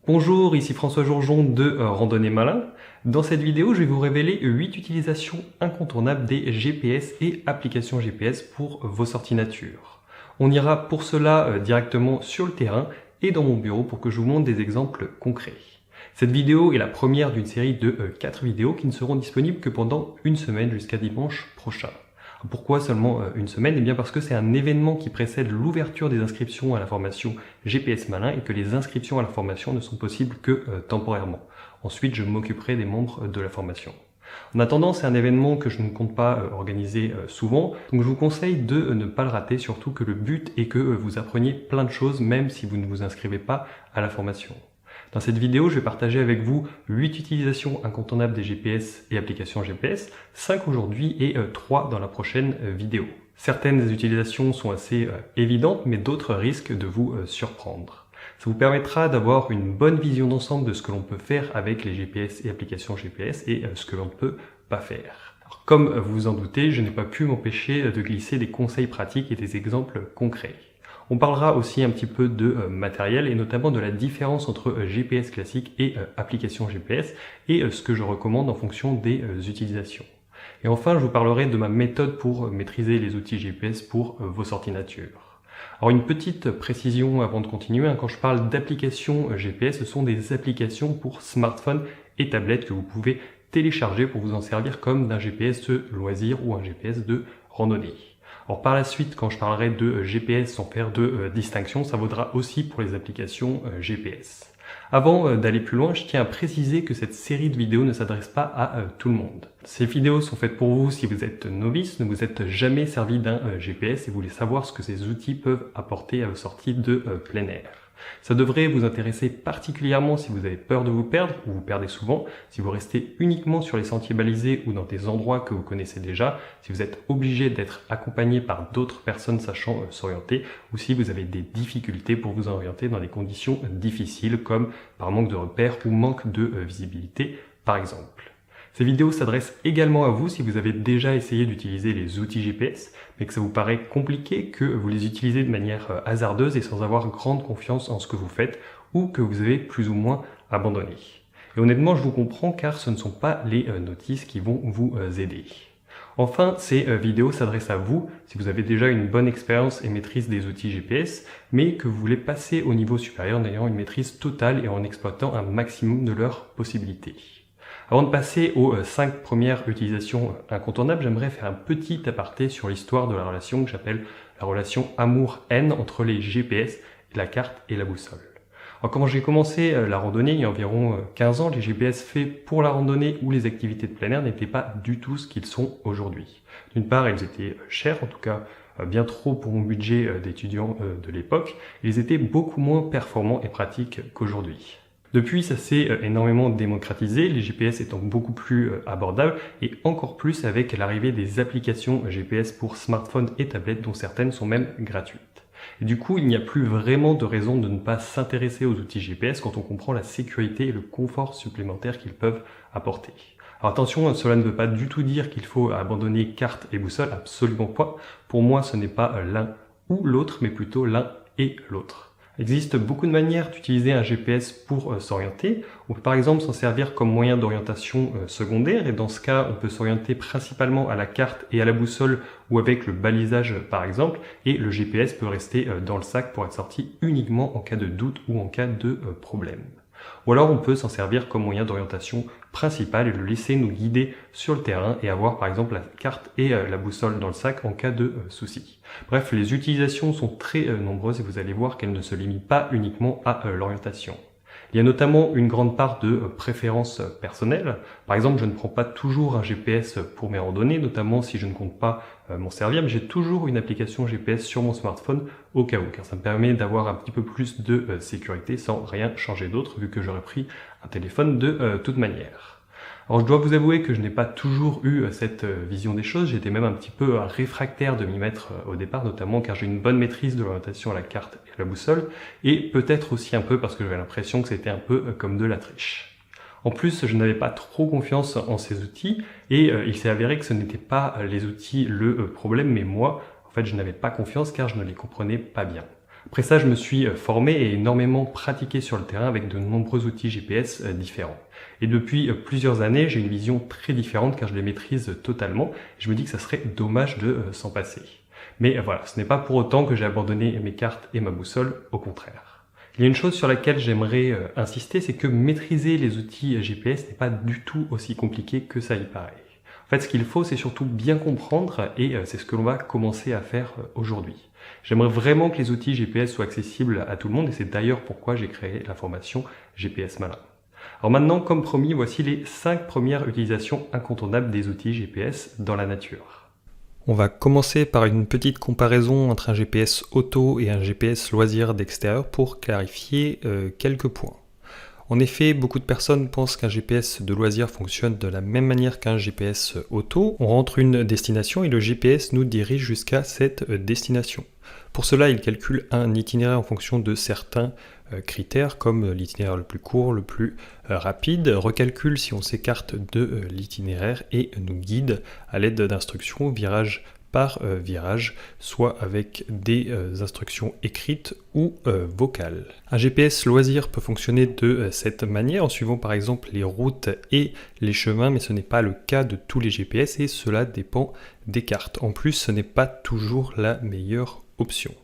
Bonjour, ici François Jourjon de Randonnée Malin. Dans cette vidéo, je vais vous révéler 8 utilisations incontournables des GPS et applications GPS pour vos sorties nature. On ira pour cela directement sur le terrain et dans mon bureau pour que je vous montre des exemples concrets. Cette vidéo est la première d'une série de 4 vidéos qui ne seront disponibles que pendant une semaine jusqu'à dimanche prochain. Pourquoi seulement une semaine? Eh bien parce que c'est un événement qui précède l'ouverture des inscriptions à la formation GPS Malin et que les inscriptions à la formation ne sont possibles que temporairement. Ensuite, je m'occuperai des membres de la formation. En attendant, c'est un événement que je ne compte pas organiser souvent, donc je vous conseille de ne pas le rater, surtout que le but est que vous appreniez plein de choses même si vous ne vous inscrivez pas à la formation. Dans cette vidéo, je vais partager avec vous 8 utilisations incontournables des GPS et applications GPS, 5 aujourd'hui et 3 dans la prochaine vidéo. Certaines des utilisations sont assez évidentes, mais d'autres risquent de vous surprendre. Ça vous permettra d'avoir une bonne vision d'ensemble de ce que l'on peut faire avec les GPS et applications GPS et ce que l'on ne peut pas faire. Alors, comme vous vous en doutez, je n'ai pas pu m'empêcher de glisser des conseils pratiques et des exemples concrets. On parlera aussi un petit peu de matériel et notamment de la différence entre GPS classique et application GPS et ce que je recommande en fonction des utilisations. Et enfin, je vous parlerai de ma méthode pour maîtriser les outils GPS pour vos sorties nature. Alors une petite précision avant de continuer, quand je parle d'applications GPS, ce sont des applications pour smartphone et tablette que vous pouvez télécharger pour vous en servir comme d'un GPS de loisir ou un GPS de randonnée. Alors par la suite, quand je parlerai de GPS sans faire de distinction, ça vaudra aussi pour les applications GPS. Avant d'aller plus loin, je tiens à préciser que cette série de vidéos ne s'adresse pas à tout le monde. Ces vidéos sont faites pour vous si vous êtes novice, ne vous êtes jamais servi d'un GPS et voulez savoir ce que ces outils peuvent apporter à vos sorties de plein air. Ça devrait vous intéresser particulièrement si vous avez peur de vous perdre, ou vous perdez souvent, si vous restez uniquement sur les sentiers balisés ou dans des endroits que vous connaissez déjà, si vous êtes obligé d'être accompagné par d'autres personnes sachant s'orienter, ou si vous avez des difficultés pour vous orienter dans des conditions difficiles comme par manque de repères ou manque de visibilité par exemple. Ces vidéos s'adressent également à vous si vous avez déjà essayé d'utiliser les outils GPS, mais que ça vous paraît compliqué, que vous les utilisez de manière hasardeuse et sans avoir grande confiance en ce que vous faites, ou que vous avez plus ou moins abandonné. Et honnêtement, je vous comprends car ce ne sont pas les notices qui vont vous aider. Enfin, ces vidéos s'adressent à vous si vous avez déjà une bonne expérience et maîtrise des outils GPS, mais que vous voulez passer au niveau supérieur en ayant une maîtrise totale et en exploitant un maximum de leurs possibilités. Avant de passer aux 5 premières utilisations incontournables, j'aimerais faire un petit aparté sur l'histoire de la relation que j'appelle la relation amour-haine entre les GPS, la carte et la boussole. Alors, quand j'ai commencé la randonnée il y a environ 15 ans, les GPS faits pour la randonnée ou les activités de plein air n'étaient pas du tout ce qu'ils sont aujourd'hui. D'une part, ils étaient chers, en tout cas bien trop pour mon budget d'étudiant de l'époque, et ils étaient beaucoup moins performants et pratiques qu'aujourd'hui. Depuis, ça s'est énormément démocratisé, les GPS étant beaucoup plus abordables et encore plus avec l'arrivée des applications GPS pour smartphones et tablettes dont certaines sont même gratuites. Et du coup, il n'y a plus vraiment de raison de ne pas s'intéresser aux outils GPS quand on comprend la sécurité et le confort supplémentaire qu'ils peuvent apporter. Alors attention, cela ne veut pas du tout dire qu'il faut abandonner carte et boussole, absolument pas. Pour moi, ce n'est pas l'un ou l'autre, mais plutôt l'un et l'autre. Il existe beaucoup de manières d'utiliser un GPS pour s'orienter. On peut par exemple s'en servir comme moyen d'orientation secondaire et dans ce cas, on peut s'orienter principalement à la carte et à la boussole ou avec le balisage par exemple et le GPS peut rester dans le sac pour être sorti uniquement en cas de doute ou en cas de problème. Ou alors on peut s'en servir comme moyen d'orientation principal et le laisser nous guider sur le terrain et avoir par exemple la carte et la boussole dans le sac en cas de souci. Bref, les utilisations sont très nombreuses et vous allez voir qu'elles ne se limitent pas uniquement à l'orientation. Il y a notamment une grande part de préférence personnelle. Par exemple, je ne prends pas toujours un GPS pour mes randonnées, notamment si je ne compte pas m'en servir, mais j'ai toujours une application GPS sur mon smartphone au cas où, car ça me permet d'avoir un petit peu plus de sécurité sans rien changer d'autre, vu que j'aurais pris un téléphone de toute manière. Alors je dois vous avouer que je n'ai pas toujours eu cette vision des choses, j'étais même un petit peu réfractaire de m'y mettre au départ, notamment car j'ai une bonne maîtrise de l'orientation à la carte et à la boussole, et peut-être aussi un peu parce que j'avais l'impression que c'était un peu comme de la triche. En plus, je n'avais pas trop confiance en ces outils, et il s'est avéré que ce n'était pas les outils le problème, mais moi, en fait, je n'avais pas confiance car je ne les comprenais pas bien. Après ça, je me suis formé et énormément pratiqué sur le terrain avec de nombreux outils GPS différents. Et depuis plusieurs années, j'ai une vision très différente car je les maîtrise totalement. Je me dis que ça serait dommage de s'en passer. Mais voilà, ce n'est pas pour autant que j'ai abandonné mes cartes et ma boussole, au contraire. Il y a une chose sur laquelle j'aimerais insister, c'est que maîtriser les outils GPS n'est pas du tout aussi compliqué que ça y paraît. En fait, ce qu'il faut, c'est surtout bien comprendre et c'est ce que l'on va commencer à faire aujourd'hui. J'aimerais vraiment que les outils GPS soient accessibles à tout le monde et c'est d'ailleurs pourquoi j'ai créé la formation GPS Malin. Alors maintenant, comme promis, voici les 5 premières utilisations incontournables des outils GPS dans la nature. On va commencer par une petite comparaison entre un GPS auto et un GPS loisir d'extérieur pour clarifier quelques points. En effet, beaucoup de personnes pensent qu'un GPS de loisir fonctionne de la même manière qu'un GPS auto. On rentre une destination et le GPS nous dirige jusqu'à cette destination. Pour cela, il calcule un itinéraire en fonction de certains critères comme l'itinéraire le plus court, le plus rapide, recalcule si on s'écarte de l'itinéraire et nous guide à l'aide d'instructions virage par virage, soit avec des instructions écrites ou vocales. Un GPS loisir peut fonctionner de cette manière en suivant par exemple les routes et les chemins, mais ce n'est pas le cas de tous les GPS et cela dépend des cartes. En plus, ce n'est pas toujours la meilleure option.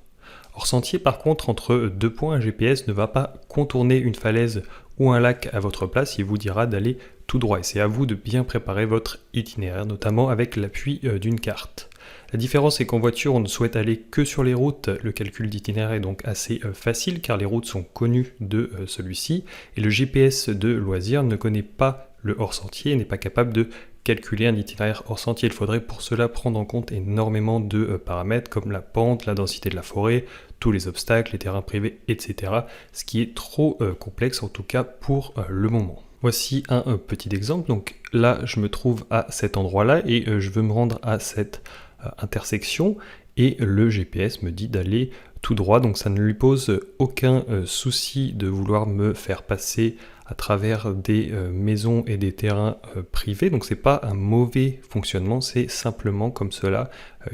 Hors sentier, par contre, entre deux points, un GPS ne va pas contourner une falaise ou un lac à votre place, il vous dira d'aller tout droit. Et c'est à vous de bien préparer votre itinéraire, notamment avec l'appui d'une carte. La différence est qu'en voiture, on ne souhaite aller que sur les routes. Le calcul d'itinéraire est donc assez facile car les routes sont connues de celui-ci. Et le GPS de loisir ne connaît pas le hors-sentier et n'est pas capable de calculer un itinéraire hors sentier. Il faudrait pour cela prendre en compte énormément de paramètres comme la pente, la densité de la forêt, tous les obstacles, les terrains privés, etc. Ce qui est trop complexe en tout cas pour le moment. Voici un petit exemple. Donc là, je me trouve à cet endroit-là et je veux me rendre à cette intersection et le GPS me dit d'aller tout droit. Donc ça ne lui pose aucun souci de vouloir me faire passer à travers des maisons et des terrains privés. Donc c'est pas un mauvais fonctionnement, c'est simplement comme cela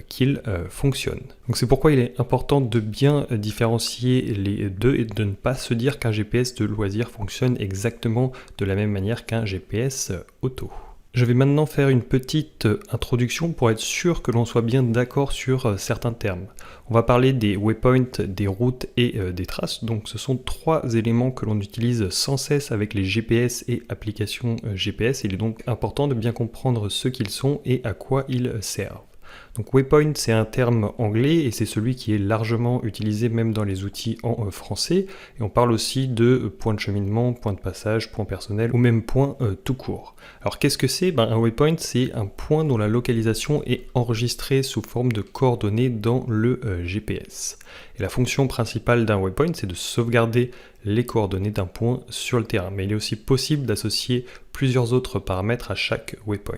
qu'il fonctionne. Donc c'est pourquoi il est important de bien différencier les deux et de ne pas se dire qu'un GPS de loisir fonctionne exactement de la même manière qu'un GPS auto. Je vais maintenant faire une petite introduction pour être sûr que l'on soit bien d'accord sur certains termes. On va parler des waypoints, des routes et des traces. Donc ce sont 3 éléments que l'on utilise sans cesse avec les GPS et applications GPS. Il est donc important de bien comprendre ce qu'ils sont et à quoi ils servent. Donc waypoint, c'est un terme anglais et c'est celui qui est largement utilisé même dans les outils en français. Et on parle aussi de point de cheminement, point de passage, point personnel ou même point tout court. Alors qu'est-ce que c'est ? Un waypoint, c'est un point dont la localisation est enregistrée sous forme de coordonnées dans le GPS. Et la fonction principale d'un waypoint, c'est de sauvegarder les coordonnées d'un point sur le terrain. Mais il est aussi possible d'associer plusieurs autres paramètres à chaque waypoint.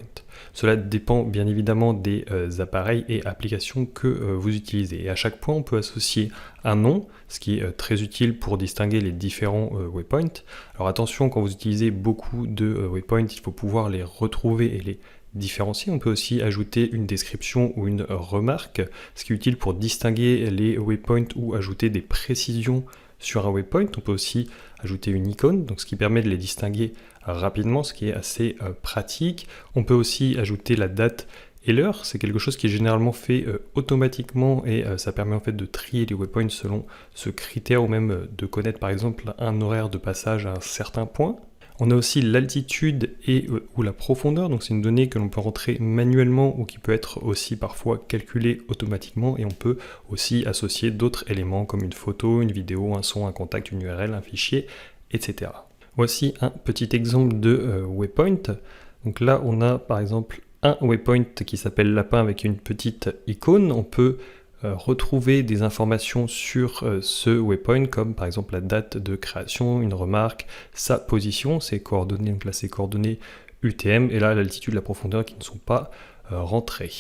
Cela dépend bien évidemment des appareils et applications que vous utilisez. Et à chaque point, on peut associer un nom, ce qui est très utile pour distinguer les différents waypoints. Alors attention, quand vous utilisez beaucoup de waypoints, il faut pouvoir les retrouver et les différencier. On peut aussi ajouter une description ou une remarque, ce qui est utile pour distinguer les waypoints ou ajouter des précisions sur un waypoint. On peut aussi ajouter une icône, donc ce qui permet de les distinguer rapidement, ce qui est assez pratique. On peut aussi ajouter la date et l'heure, c'est quelque chose qui est généralement fait automatiquement et ça permet en fait de trier les waypoints selon ce critère ou même de connaître par exemple un horaire de passage à un certain point. On a aussi l'altitude et ou la profondeur, donc c'est une donnée que l'on peut rentrer manuellement ou qui peut être aussi parfois calculée automatiquement et on peut aussi associer d'autres éléments comme une photo, une vidéo, un son, un contact, une URL, un fichier, etc. Voici un petit exemple de waypoint. Donc là on a par exemple un waypoint qui s'appelle lapin avec une petite icône. On peut retrouver des informations sur ce waypoint comme par exemple la date de création, une remarque, sa position, ses coordonnées, donc là ses coordonnées UTM et là l'altitude, la profondeur qui ne sont pas rentrées.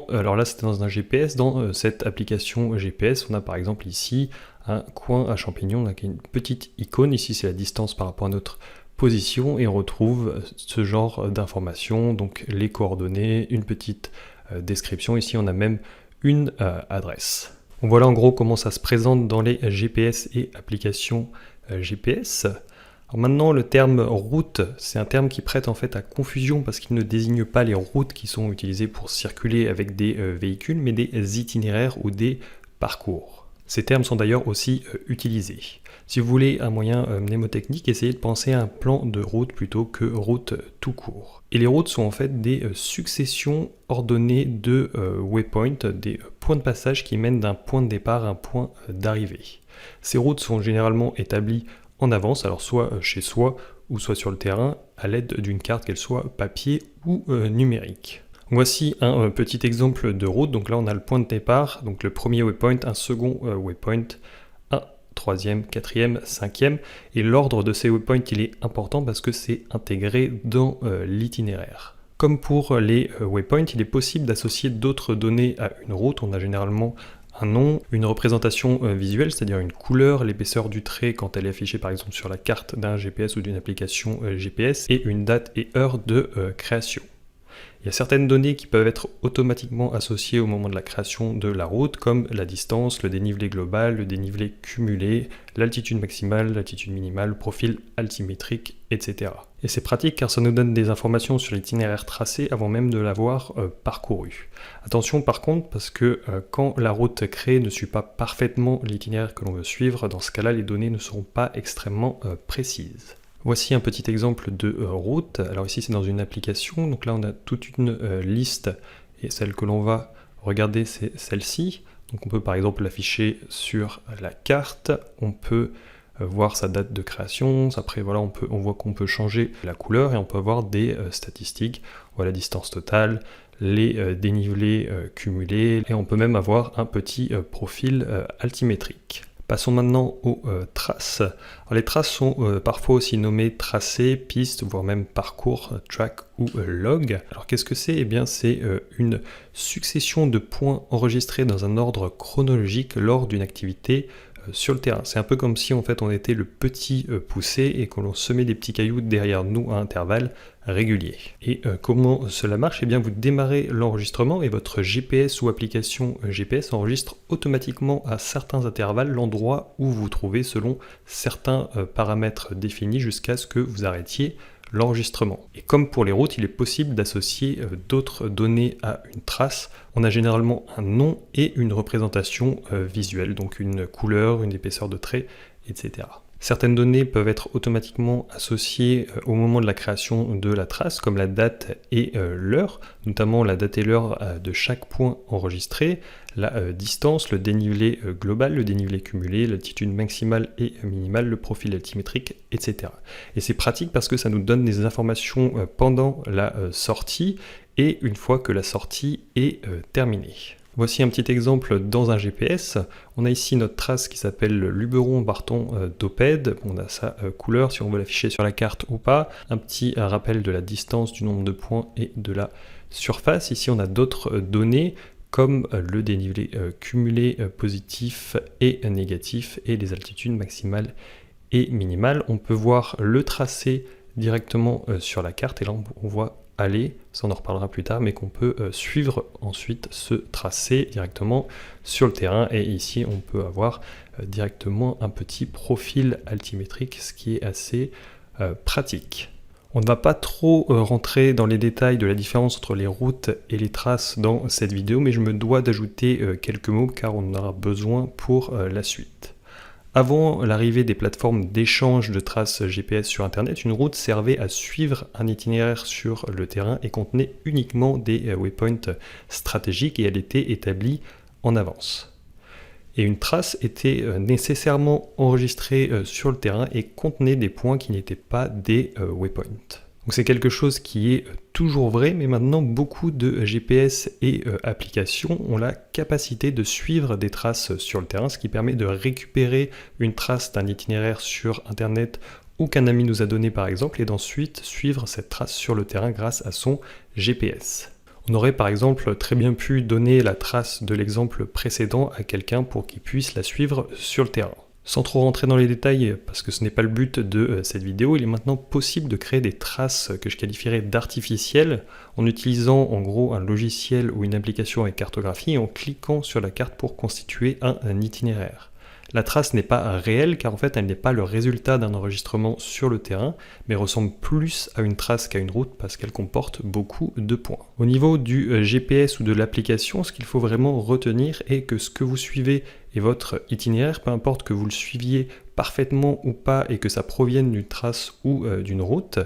Alors là c'était dans un GPS, dans cette application GPS on a par exemple ici un coin à champignons avec une petite icône, ici c'est la distance par rapport à notre position et on retrouve ce genre d'informations, donc les coordonnées, une petite description, ici on a même une adresse. Voilà en gros comment ça se présente dans les GPS et applications GPS. Alors maintenant, le terme route, c'est un terme qui prête en fait à confusion parce qu'il ne désigne pas les routes qui sont utilisées pour circuler avec des véhicules, mais des itinéraires ou des parcours. Ces termes sont d'ailleurs aussi utilisés. Si vous voulez un moyen mnémotechnique, essayez de penser à un plan de route plutôt que route tout court. Et les routes sont en fait des successions ordonnées de waypoints, des points de passage qui mènent d'un point de départ à un point d'arrivée. Ces routes sont généralement établies en avance, alors soit chez soi ou soit sur le terrain, à l'aide d'une carte, qu'elle soit papier ou numérique. Voici un petit exemple de route. Donc là, on a le point de départ, donc le premier waypoint, un second waypoint, un troisième, quatrième, cinquième. Et l'ordre de ces waypoints, il est important parce que c'est intégré dans l'itinéraire. Comme pour les waypoints, il est possible d'associer d'autres données à une route. On a généralement un nom, une représentation visuelle, c'est-à-dire une couleur, l'épaisseur du trait quand elle est affichée par exemple sur la carte d'un GPS ou d'une application GPS, et une date et heure de création. Il y a certaines données qui peuvent être automatiquement associées au moment de la création de la route, comme la distance, le dénivelé global, le dénivelé cumulé, l'altitude maximale, l'altitude minimale, le profil altimétrique, etc. Et c'est pratique car ça nous donne des informations sur l'itinéraire tracé avant même de l'avoir parcouru. Attention par contre, parce que quand la route créée ne suit pas parfaitement l'itinéraire que l'on veut suivre, dans ce cas-là, les données ne seront pas extrêmement précises. Voici un petit exemple de route. Alors ici c'est dans une application, donc là on a toute une liste et celle que l'on va regarder c'est celle-ci. Donc on peut par exemple l'afficher sur la carte, on peut voir sa date de création, après voilà on voit qu'on peut changer la couleur et on peut avoir des statistiques, voilà la distance totale, les dénivelés cumulés et on peut même avoir un petit profil altimétrique. Passons maintenant aux traces. Alors, les traces sont parfois aussi nommées tracés, pistes, voire même parcours, track ou log. Alors qu'est-ce que c'est ? Eh bien c'est une succession de points enregistrés dans un ordre chronologique lors d'une activité sur le terrain. C'est un peu comme si en fait on était le petit poussé et que l'on semait des petits cailloux derrière nous à intervalles réguliers. Et comment cela marche ? Eh bien vous démarrez l'enregistrement et votre GPS ou application GPS enregistre automatiquement à certains intervalles l'endroit où vous vous trouvez selon certains paramètres définis jusqu'à ce que vous arrêtiez l'enregistrement. Et comme pour les routes, il est possible d'associer d'autres données à une trace. On a généralement un nom et une représentation visuelle, donc une couleur, une épaisseur de trait, etc. Certaines données peuvent être automatiquement associées au moment de la création de la trace, comme la date et l'heure, notamment la date et l'heure de chaque point enregistré, la distance, le dénivelé global, le dénivelé cumulé, l'altitude maximale et minimale, le profil altimétrique, etc. Et c'est pratique parce que ça nous donne des informations pendant la sortie et une fois que la sortie est terminée. Voici un petit exemple dans un GPS. On a ici notre trace qui s'appelle Luberon-Barton d'Opède. On a sa couleur si on veut l'afficher sur la carte ou pas. Un petit rappel de la distance, du nombre de points et de la surface. Ici on a d'autres données comme le dénivelé cumulé positif et négatif et les altitudes maximales et minimales. On peut voir le tracé directement sur la carte et là on voit aller, ça on en reparlera plus tard, mais qu'on peut suivre ensuite ce tracé directement sur le terrain et ici on peut avoir directement un petit profil altimétrique, ce qui est assez pratique. On ne va pas trop rentrer dans les détails de la différence entre les routes et les traces dans cette vidéo, mais je me dois d'ajouter quelques mots car on en aura besoin pour la suite. Avant l'arrivée des plateformes d'échange de traces GPS sur Internet, une route servait à suivre un itinéraire sur le terrain et contenait uniquement des waypoints stratégiques et elle était établie en avance. Et une trace était nécessairement enregistrée sur le terrain et contenait des points qui n'étaient pas des waypoints. Donc c'est quelque chose qui est toujours vrai, mais maintenant beaucoup de GPS et applications ont la capacité de suivre des traces sur le terrain, ce qui permet de récupérer une trace d'un itinéraire sur Internet ou qu'un ami nous a donné par exemple, et d'ensuite suivre cette trace sur le terrain grâce à son GPS. On aurait par exemple très bien pu donner la trace de l'exemple précédent à quelqu'un pour qu'il puisse la suivre sur le terrain. Sans trop rentrer dans les détails, parce que ce n'est pas le but de cette vidéo, il est maintenant possible de créer des traces que je qualifierais d'artificielles en utilisant en gros un logiciel ou une application avec cartographie et en cliquant sur la carte pour constituer un itinéraire. La trace n'est pas réelle car en fait elle n'est pas le résultat d'un enregistrement sur le terrain, mais ressemble plus à une trace qu'à une route parce qu'elle comporte beaucoup de points. Au niveau du GPS ou de l'application, ce qu'il faut vraiment retenir est que ce que vous suivez est votre itinéraire, peu importe que vous le suiviez parfaitement ou pas et que ça provienne d'une trace ou d'une route,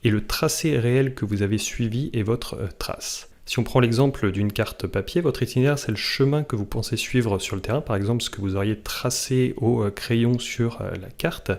et le tracé réel que vous avez suivi est votre trace. Si on prend l'exemple d'une carte papier, votre itinéraire c'est le chemin que vous pensez suivre sur le terrain, par exemple ce que vous auriez tracé au crayon sur la carte,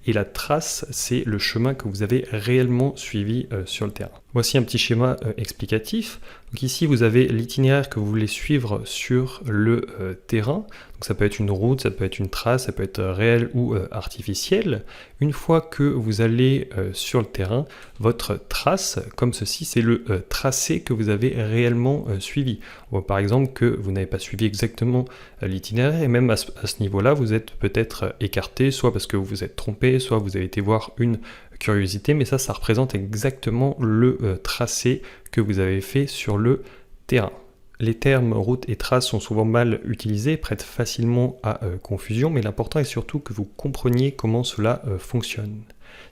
et la trace c'est le chemin que vous avez réellement suivi sur le terrain. Voici un petit schéma explicatif. Donc ici vous avez l'itinéraire que vous voulez suivre sur le terrain, donc ça peut être une route, ça peut être une trace, ça peut être réel ou artificiel. Une fois que vous allez sur le terrain, votre trace, comme ceci, c'est le tracé que vous avez réellement suivi. On voit par exemple que vous n'avez pas suivi exactement l'itinéraire et même à ce niveau-là, vous êtes peut-être écarté, soit parce que vous vous êtes trompé, soit vous avez été voir une curiosité, mais ça représente exactement le tracé que vous avez fait sur le terrain. Les termes route et trace sont souvent mal utilisés, prêtent facilement à confusion, mais l'important est surtout que vous compreniez comment cela fonctionne.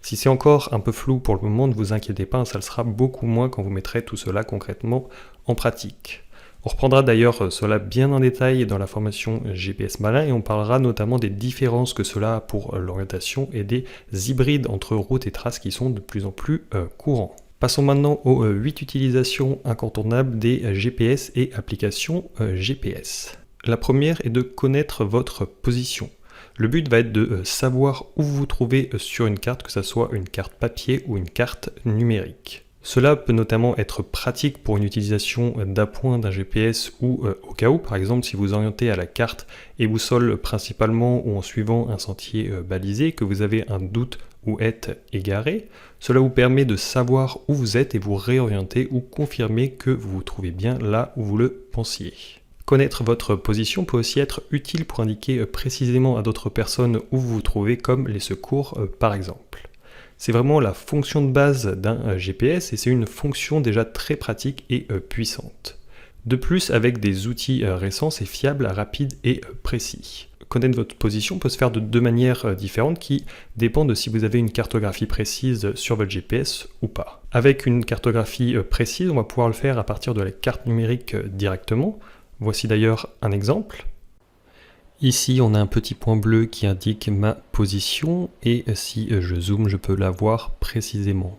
Si c'est encore un peu flou pour le moment, ne vous inquiétez pas, ça le sera beaucoup moins quand vous mettrez tout cela concrètement en pratique. On reprendra d'ailleurs cela bien en détail dans la formation GPS Malin et on parlera notamment des différences que cela a pour l'orientation et des hybrides entre route et trace qui sont de plus en plus courants. Passons maintenant aux 8 utilisations incontournables des GPS et applications GPS. La première est de connaître votre position. Le but va être de savoir où vous vous trouvez sur une carte, que ce soit une carte papier ou une carte numérique. Cela peut notamment être pratique pour une utilisation d'appoint d'un GPS ou au cas où, par exemple, si vous orientez à la carte et boussole principalement ou en suivant un sentier balisé, que vous avez un doute ou êtes égaré, cela vous permet de savoir où vous êtes et vous réorienter ou confirmer que vous vous trouvez bien là où vous le pensiez. Connaître votre position peut aussi être utile pour indiquer précisément à d'autres personnes où vous vous trouvez, comme les secours par exemple. C'est vraiment la fonction de base d'un GPS et c'est une fonction déjà très pratique et puissante. De plus, avec des outils récents, c'est fiable, rapide et précis. Connaître votre position peut se faire de deux manières différentes qui dépendent de si vous avez une cartographie précise sur votre GPS ou pas. Avec une cartographie précise, on va pouvoir le faire à partir de la carte numérique directement. Voici d'ailleurs un exemple. Ici, on a un petit point bleu qui indique ma position et si je zoome, je peux la voir précisément.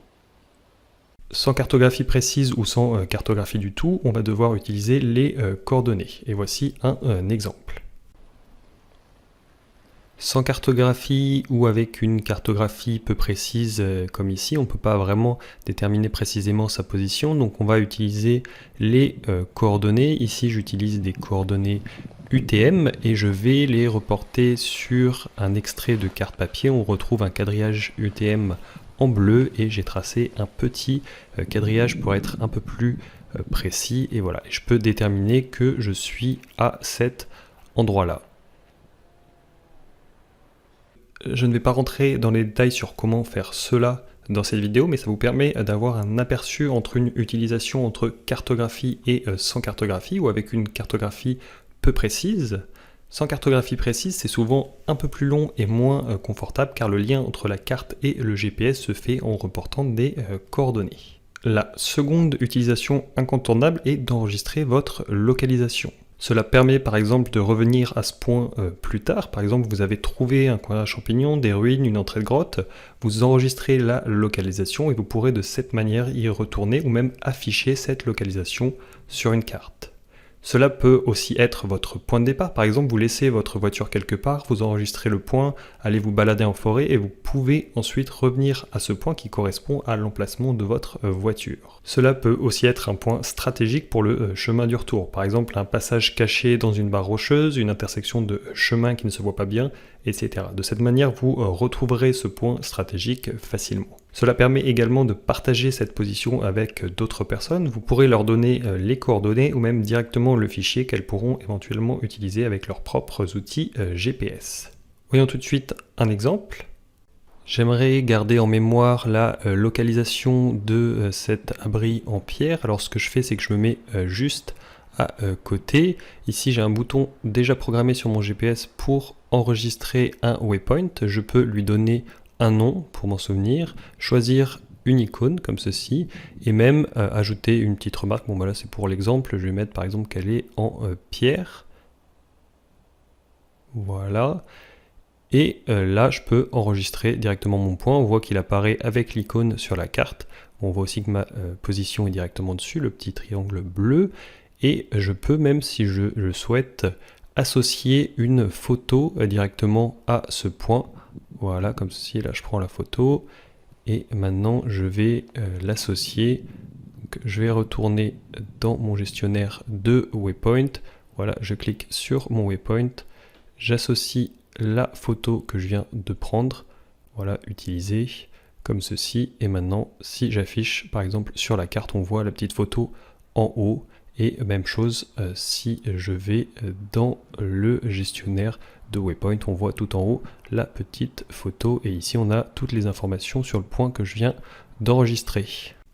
Sans cartographie précise ou sans cartographie du tout, on va devoir utiliser les coordonnées. Et voici un exemple. Sans cartographie ou avec une cartographie peu précise comme ici, on ne peut pas vraiment déterminer précisément sa position, donc on va utiliser les coordonnées. Ici, j'utilise des coordonnées UTM et je vais les reporter sur un extrait de carte papier. On retrouve un quadrillage UTM en bleu et j'ai tracé un petit quadrillage pour être un peu plus précis. Et voilà, je peux déterminer que je suis à cet endroit-là. Je ne vais pas rentrer dans les détails sur comment faire cela dans cette vidéo, mais ça vous permet d'avoir un aperçu entre une utilisation entre cartographie et sans cartographie, ou avec une cartographie peu précise. Sans cartographie précise, c'est souvent un peu plus long et moins confortable car le lien entre la carte et le GPS se fait en reportant des coordonnées. La seconde utilisation incontournable est d'enregistrer votre localisation. Cela permet par exemple de revenir à ce point plus tard. Par exemple, vous avez trouvé un coin à champignons, des ruines, une entrée de grotte. Vous enregistrez la localisation et vous pourrez de cette manière y retourner ou même afficher cette localisation sur une carte. Cela peut aussi être votre point de départ. Par exemple, vous laissez votre voiture quelque part, vous enregistrez le point, allez vous balader en forêt et vous pouvez ensuite revenir à ce point qui correspond à l'emplacement de votre voiture. Cela peut aussi être un point stratégique pour le chemin du retour. Par exemple, un passage caché dans une barre rocheuse, une intersection de chemin qui ne se voit pas bien, etc. De cette manière, vous retrouverez ce point stratégique facilement. Cela permet également de partager cette position avec d'autres personnes. Vous pourrez leur donner les coordonnées ou même directement le fichier qu'elles pourront éventuellement utiliser avec leurs propres outils GPS. Voyons tout de suite un exemple. J'aimerais garder en mémoire la localisation de cet abri en pierre. Alors ce que je fais, c'est que je me mets juste à côté. Ici, j'ai un bouton déjà programmé sur mon GPS pour enregistrer un waypoint. Je peux lui donner un nom pour m'en souvenir, choisir une icône comme ceci, et même ajouter une petite remarque. Bon, bah là, c'est pour l'exemple. Je vais mettre par exemple qu'elle est en pierre. Voilà. Et là, je peux enregistrer directement mon point. On voit qu'il apparaît avec l'icône sur la carte. On voit aussi que ma position est directement dessus, le petit triangle bleu. Et je peux, même si je le souhaite, associer une photo directement à ce point. Voilà, comme ceci. Là, je prends la photo. Et maintenant, je vais l'associer. Je vais retourner dans mon gestionnaire de waypoint. Voilà, je clique sur mon waypoint. J'associe la photo que je viens de prendre, voilà, utiliser comme ceci. Et maintenant, si j'affiche par exemple sur la carte, on voit la petite photo en haut. Et même chose si je vais dans le gestionnaire de waypoint, on voit tout en haut la petite photo. Et ici, on a toutes les informations sur le point que je viens d'enregistrer.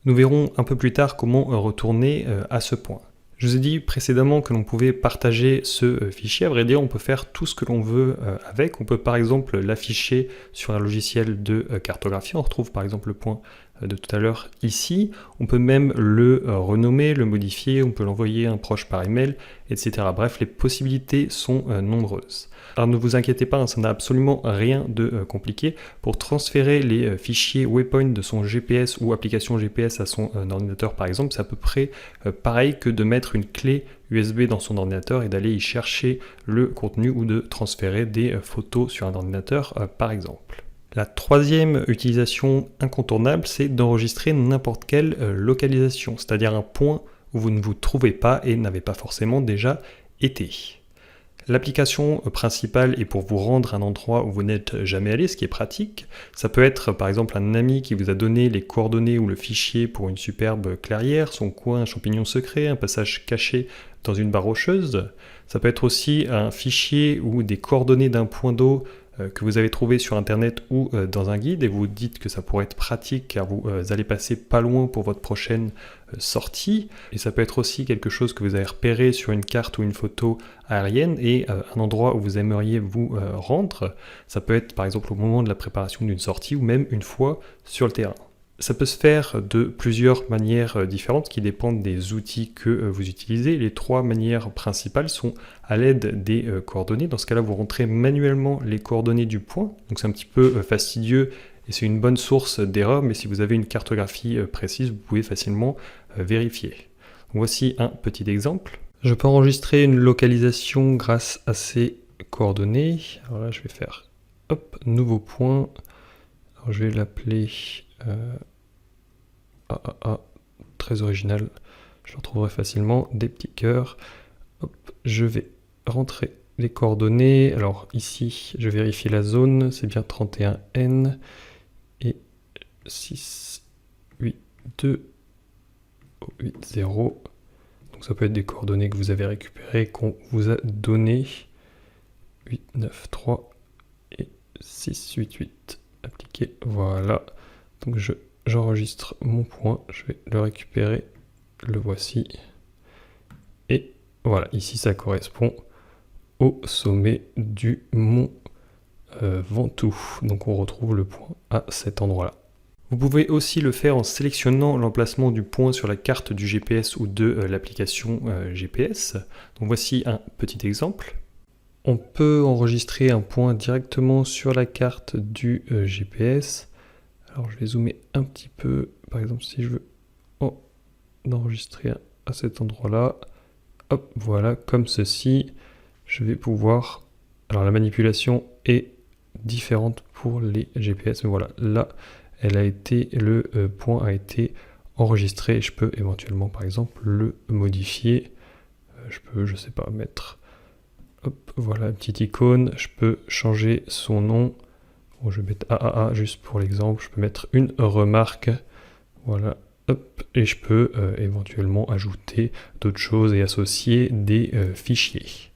Nous verrons un peu plus tard comment retourner à ce point. Je vous ai dit précédemment que l'on pouvait partager ce fichier. À vrai dire, on peut faire tout ce que l'on veut avec. On peut par exemple l'afficher sur un logiciel de cartographie. On retrouve par exemple le point de tout à l'heure ici. On peut même le renommer, le modifier. On peut l'envoyer à un proche par email, etc. Bref, les possibilités sont nombreuses. Alors ne vous inquiétez pas, ça n'a absolument rien de compliqué. Pour transférer les fichiers waypoint de son GPS ou application GPS à son ordinateur par exemple, c'est à peu près pareil que de mettre une clé USB dans son ordinateur et d'aller y chercher le contenu ou de transférer des photos sur un ordinateur par exemple. La troisième utilisation incontournable, c'est d'enregistrer n'importe quelle localisation, c'est-à-dire un point où vous ne vous trouvez pas et n'avez pas forcément déjà été. L'application principale est pour vous rendre à un endroit où vous n'êtes jamais allé, ce qui est pratique. Ça peut être par exemple un ami qui vous a donné les coordonnées ou le fichier pour une superbe clairière, son coin, un champignon secret, un passage caché dans une barre rocheuse. Ça peut être aussi un fichier ou des coordonnées d'un point d'eau que vous avez trouvé sur internet ou dans un guide et vous dites que ça pourrait être pratique car vous allez passer pas loin pour votre prochaine sortie. Et ça peut être aussi quelque chose que vous avez repéré sur une carte ou une photo aérienne et un endroit où vous aimeriez vous rendre. Ça peut être par exemple au moment de la préparation d'une sortie ou même une fois sur le terrain. Ça peut se faire de plusieurs manières différentes qui dépendent des outils que vous utilisez. Les trois manières principales sont à l'aide des coordonnées. Dans ce cas-là, vous rentrez manuellement les coordonnées du point. Donc c'est un petit peu fastidieux et c'est une bonne source d'erreur, mais si vous avez une cartographie précise, vous pouvez facilement vérifier. Donc voici un petit exemple. Je peux enregistrer une localisation grâce à ces coordonnées. Alors là, je vais faire hop, nouveau point. Alors, je vais l'appeler très original, je le retrouverai facilement, des petits cœurs. Hop, je vais rentrer les coordonnées. Alors ici, je vérifie la zone, c'est bien 31N et 6, 8, 2, 8, 0. Donc ça peut être des coordonnées que vous avez récupérées, qu'on vous a données. 8, 9, 3 et 6, 8, 8. Appliquer, voilà. Donc j'enregistre mon point, je vais le récupérer, le voici. Et voilà, ici ça correspond au sommet du mont Ventoux. Donc on retrouve le point à cet endroit-là. Vous pouvez aussi le faire en sélectionnant l'emplacement du point sur la carte du GPS ou de l'application GPS. Donc voici un petit exemple. On peut enregistrer un point directement sur la carte du GPS. Alors je vais zoomer un petit peu. Par exemple, si je veux enregistrer à cet endroit-là, hop, voilà, comme ceci, je vais pouvoir... Alors la manipulation est différente pour les GPS, mais voilà, là, le point a été enregistré. Je peux éventuellement, par exemple, le modifier. Je peux, je sais pas, mettre... Hop, voilà, une petite icône. Je peux changer son nom. Bon, je vais mettre AAA juste pour l'exemple. Je peux mettre une remarque. Voilà, hop, et je peux éventuellement ajouter d'autres choses et associer des fichiers.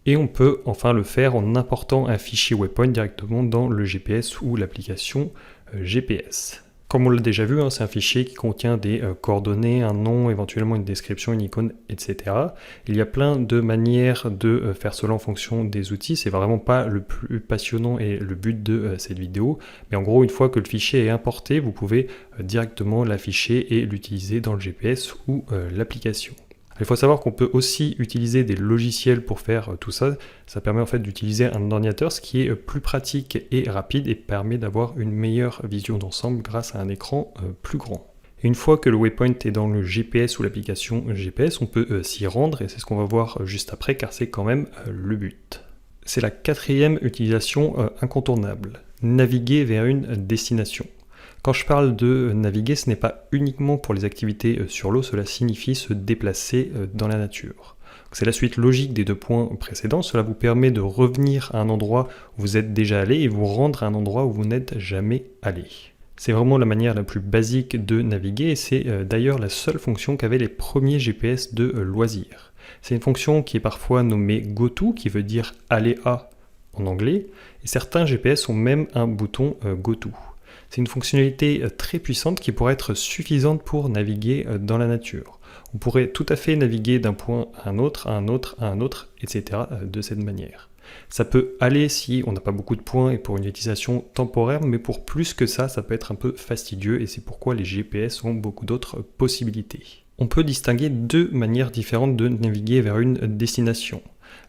Et on peut enfin le faire en important un fichier waypoint directement dans le GPS ou l'application GPS. Comme on l'a déjà vu, c'est un fichier qui contient des coordonnées, un nom, éventuellement une description, une icône, etc. Il y a plein de manières de faire cela en fonction des outils. C'est vraiment pas le plus passionnant et le but de cette vidéo. Mais en gros, une fois que le fichier est importé, vous pouvez directement l'afficher et l'utiliser dans le GPS ou l'application. Il faut savoir qu'on peut aussi utiliser des logiciels pour faire tout ça. Ça permet en fait d'utiliser un ordinateur, ce qui est plus pratique et rapide et permet d'avoir une meilleure vision d'ensemble grâce à un écran plus grand. Et une fois que le waypoint est dans le GPS ou l'application GPS, on peut s'y rendre et c'est ce qu'on va voir juste après car c'est quand même le but. C'est la quatrième utilisation incontournable, naviguer vers une destination. Quand je parle de naviguer, ce n'est pas uniquement pour les activités sur l'eau, cela signifie se déplacer dans la nature. C'est la suite logique des deux points précédents, cela vous permet de revenir à un endroit où vous êtes déjà allé et vous rendre à un endroit où vous n'êtes jamais allé. C'est vraiment la manière la plus basique de naviguer et c'est d'ailleurs la seule fonction qu'avaient les premiers GPS de loisirs. C'est une fonction qui est parfois nommée GoTo, qui veut dire aller à en anglais, et certains GPS ont même un bouton GoTo. C'est une fonctionnalité très puissante qui pourrait être suffisante pour naviguer dans la nature. On pourrait tout à fait naviguer d'un point à un autre, à un autre, à un autre, etc. de cette manière. Ça peut aller si on n'a pas beaucoup de points et pour une utilisation temporaire, mais pour plus que ça, ça peut être un peu fastidieux et c'est pourquoi les GPS ont beaucoup d'autres possibilités. On peut distinguer deux manières différentes de naviguer vers une destination.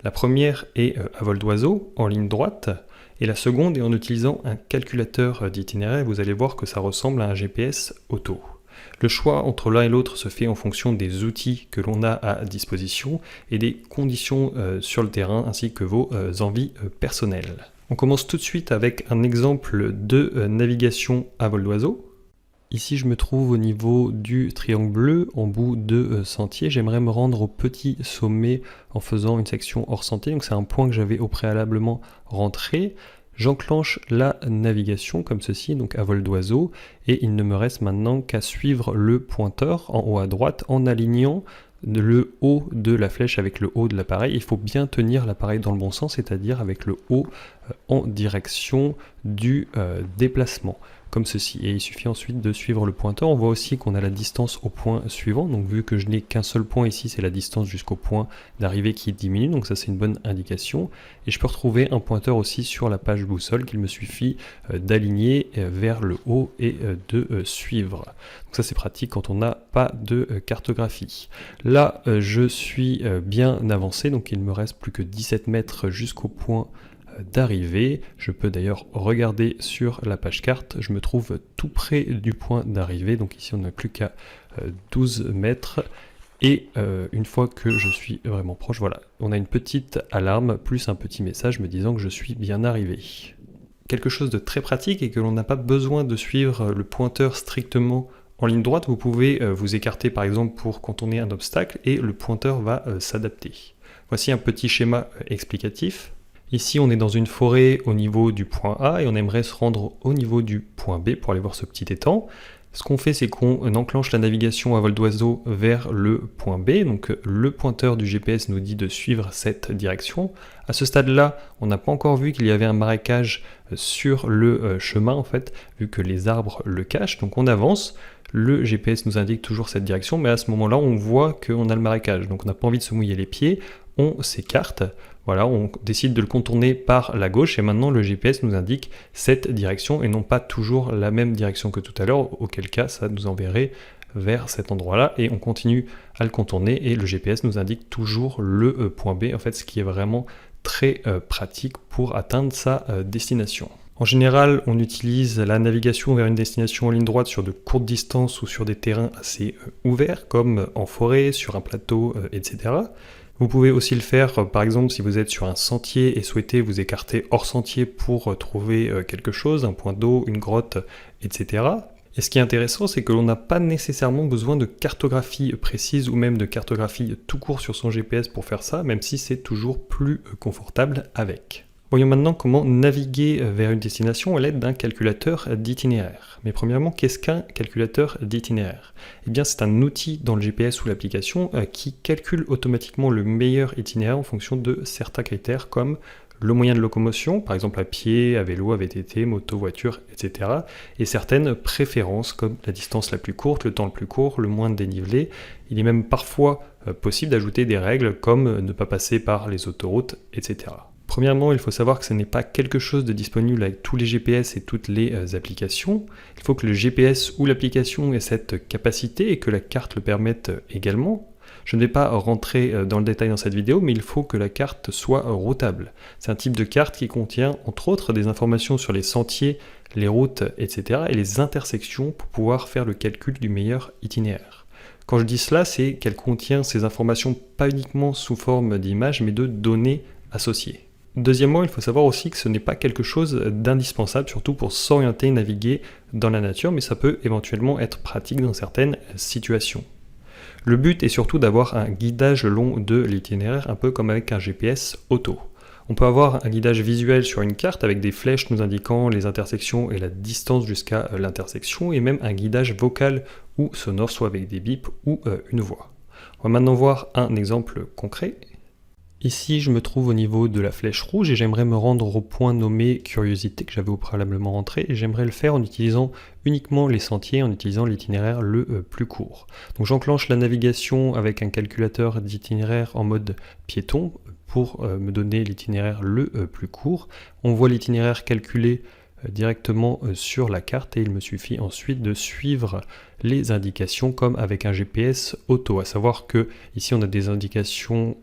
La première est à vol d'oiseau, en ligne droite, et la seconde est en utilisant un calculateur d'itinéraire. Vous allez voir que ça ressemble à un GPS auto. Le choix entre l'un et l'autre se fait en fonction des outils que l'on a à disposition et des conditions sur le terrain ainsi que vos envies personnelles. On commence tout de suite avec un exemple de navigation à vol d'oiseau. Ici, je me trouve au niveau du triangle bleu, en bout de sentier. J'aimerais me rendre au petit sommet en faisant une section hors sentier. Donc c'est un point que j'avais au préalablement rentré. J'enclenche la navigation comme ceci, donc à vol d'oiseau. Et il ne me reste maintenant qu'à suivre le pointeur en haut à droite en alignant le haut de la flèche avec le haut de l'appareil. Il faut bien tenir l'appareil dans le bon sens, c'est-à-dire avec le haut en direction du déplacement. Comme ceci, et il suffit ensuite de suivre le pointeur. On voit aussi qu'on a la distance au point suivant, donc vu que je n'ai qu'un seul point ici, c'est la distance jusqu'au point d'arrivée qui diminue, donc ça c'est une bonne indication. Et je peux retrouver un pointeur aussi sur la page boussole qu'il me suffit d'aligner vers le haut et de suivre. Donc ça c'est pratique quand on n'a pas de cartographie. Là je suis bien avancé, donc il me reste plus que 17 mètres jusqu'au point d'arrivée. Je peux d'ailleurs regarder sur la page carte, je me trouve tout près du point d'arrivée, donc ici on n'a plus qu'à 12 mètres et une fois que je suis vraiment proche, voilà, on a une petite alarme plus un petit message me disant que je suis bien arrivé. Quelque chose de très pratique et que l'on n'a pas besoin de suivre le pointeur strictement en ligne droite, vous pouvez vous écarter par exemple pour contourner un obstacle et le pointeur va s'adapter. Voici un petit schéma explicatif. Ici, on est dans une forêt au niveau du point A et on aimerait se rendre au niveau du point B pour aller voir ce petit étang. Ce qu'on fait, c'est qu'on enclenche la navigation à vol d'oiseau vers le point B. Donc le pointeur du GPS nous dit de suivre cette direction. À ce stade-là, on n'a pas encore vu qu'il y avait un marécage sur le chemin, en fait, vu que les arbres le cachent. Donc on avance. Le GPS nous indique toujours cette direction, mais à ce moment-là, on voit qu'on a le marécage. Donc on n'a pas envie de se mouiller les pieds. On s'écarte. Voilà, on décide de le contourner par la gauche et maintenant le GPS nous indique cette direction et non pas toujours la même direction que tout à l'heure, auquel cas ça nous enverrait vers cet endroit-là et on continue à le contourner et le GPS nous indique toujours le point B, en fait, ce qui est vraiment très pratique pour atteindre sa destination. En général, on utilise la navigation vers une destination en ligne droite sur de courtes distances ou sur des terrains assez ouverts, comme en forêt, sur un plateau, etc. Vous pouvez aussi le faire, par exemple, si vous êtes sur un sentier et souhaitez vous écarter hors sentier pour trouver quelque chose, un point d'eau, une grotte, etc. Et ce qui est intéressant, c'est que l'on n'a pas nécessairement besoin de cartographie précise ou même de cartographie tout court sur son GPS pour faire ça, même si c'est toujours plus confortable avec. Voyons maintenant comment naviguer vers une destination à l'aide d'un calculateur d'itinéraire. Mais premièrement, qu'est-ce qu'un calculateur d'itinéraire? Eh bien, c'est un outil dans le GPS ou l'application qui calcule automatiquement le meilleur itinéraire en fonction de certains critères comme le moyen de locomotion, par exemple à pied, à vélo, à VTT, moto, voiture, etc. Et certaines préférences comme la distance la plus courte, le temps le plus court, le moins de dénivelé. Il est même parfois possible d'ajouter des règles comme ne pas passer par les autoroutes, etc. Premièrement, il faut savoir que ce n'est pas quelque chose de disponible avec tous les GPS et toutes les applications. Il faut que le GPS ou l'application ait cette capacité et que la carte le permette également. Je ne vais pas rentrer dans le détail dans cette vidéo, mais il faut que la carte soit routable. C'est un type de carte qui contient, entre autres, des informations sur les sentiers, les routes, etc. et les intersections pour pouvoir faire le calcul du meilleur itinéraire. Quand je dis cela, c'est qu'elle contient ces informations pas uniquement sous forme d'images, mais de données associées. Deuxièmement, il faut savoir aussi que ce n'est pas quelque chose d'indispensable, surtout pour s'orienter et naviguer dans la nature, mais ça peut éventuellement être pratique dans certaines situations. Le but est surtout d'avoir un guidage le long de l'itinéraire, un peu comme avec un GPS auto. On peut avoir un guidage visuel sur une carte avec des flèches nous indiquant les intersections et la distance jusqu'à l'intersection, et même un guidage vocal ou sonore, soit avec des bips ou une voix. On va maintenant voir un exemple concret. Ici, je me trouve au niveau de la flèche rouge et j'aimerais me rendre au point nommé curiosité que j'avais au préalablement rentré, et j'aimerais le faire en utilisant uniquement les sentiers, en utilisant l'itinéraire le plus court. Donc j'enclenche la navigation avec un calculateur d'itinéraire en mode piéton pour me donner l'itinéraire le plus court. On voit l'itinéraire calculé directement sur la carte et il me suffit ensuite de suivre les indications comme avec un GPS auto, à savoir que ici on a des indications